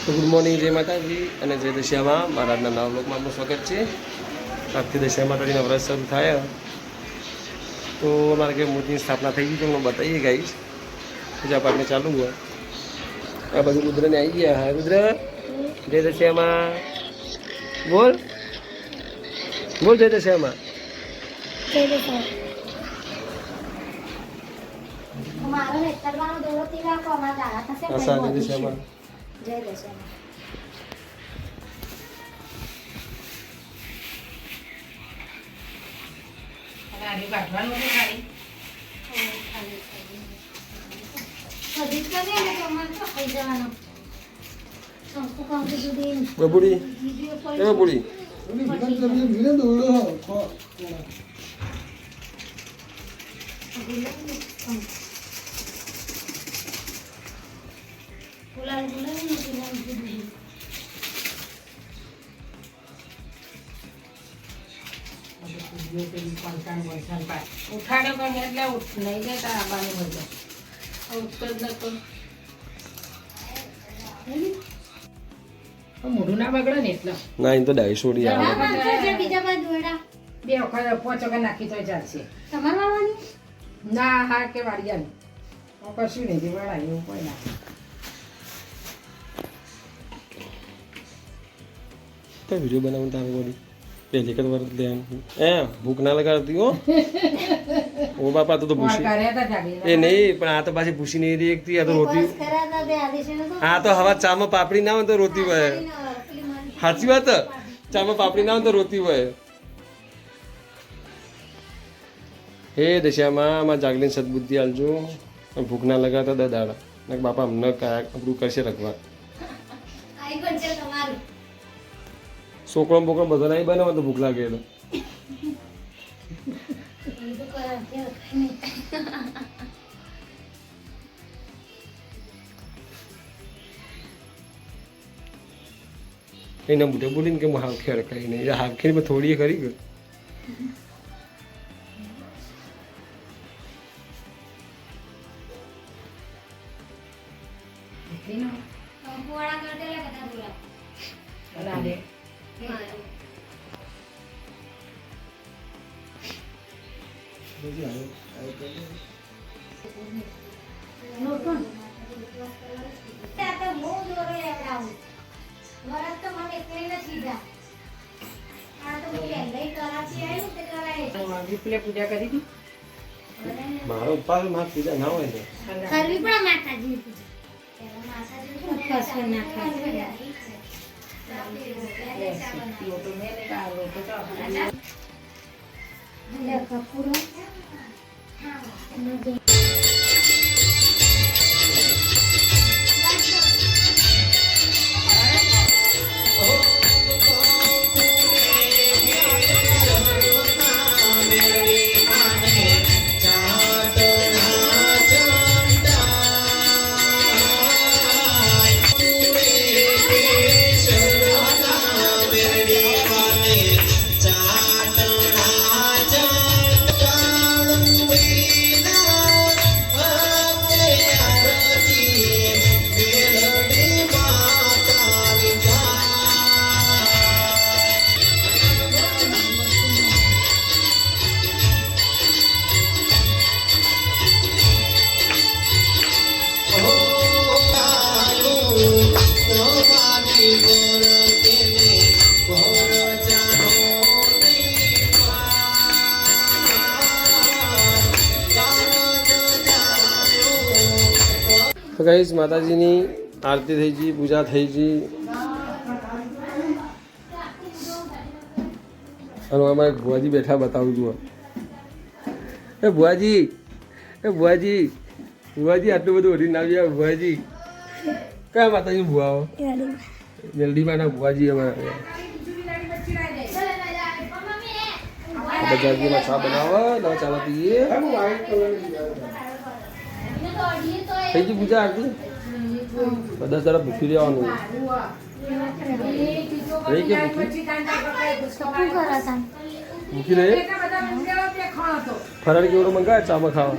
તો good morning, જય માતાજી અને જય દશિયામાં. મારા આજના નવા બ્લોગમાં આપનું સ્વાગત છે. આજથી દશિયા માતાજીના વ્રત શરૂ થાય તો અમારે કે મૂર્તિની સ્થાપના થઈ ગઈ છે. હું બતાવીએ ગાઈશ પૂજા પાઠને ચાલુ હોય. આ બાજુ રુદ્રને આવી ગયા. હા રુદ્ર, જય દશિયામાં બોલ બોલ, જય દશિયામાં. જય દશેરા. બબુડી એ બબુડી ઉઠાડે પણ એટલે નહીં જતા આવવાનું બધું ઉઠતો જ નતો. મોઢું ના બગડે ને એટલે ના, એ તો ડાયસોડી આવે. બે વખત 5 વખત નાખી તો ચાલશે. ના હા કે વાડિયા કશું નહીં વળાય એવું કોઈ ના. તો વિડીયો બનાવું તારે બોડી પહેલી કર વાર ધ્યાન ભૂખ ના લગાડતી હો. ઓ બાપા તો ભૂસી એ નહીં, પણ આ તો પાછી ભૂસી નહીં રહી એકથી. આ તો રોટી, આ તો હવા ચામાં પાપડી ના હોય તો રોતી હોય. સાચી વાત, ચામાં પાપડી ના હોય તો રોતી હોય. હે દશામાં જાગલીને સદબુદ્ધિ આલજો. ભૂખ ના લગાડતા દાદા બાપા અમને આપણું કરશે રખવા. છોકરો બોકરો બધો નહીં બનાવો તો ભૂખ લાગે. એના મોઢે બોલીને કે હું હાવખે રખાઈ નહીં. હાવખેની થોડી ખરી ગઈ. પૂજા કરી દી. મારો ઉપાસ માં પૂજા ના હોય ને કરવી પણ માતાજી ઉપવાસ પર નાખવા. તો ગાઈસ માતાજીની આરતી થઈ ગઈ, પૂજા થઈ ગઈ. અને અમારે ભુવાજી બેઠા બતાવું છું. એ ભુવાજી, એ ભુવાજી, ભુવાજી આટલું બધું ઓઢીને આવ્યા. ભુવાજી કયા માતાજી ભુવાઓ? જલ્દીમાં ભુવાજી અમારા બજારમાં ચા બનાવો, નવા ચા પીએ. થઈ ગઈ પૂજા આરતી. 10 દાડા ભૂખી રહેવાનું. રહી કે ભૂખી રહે. ફરાળી કેવડો મંગાવે ચામાં ખાવા.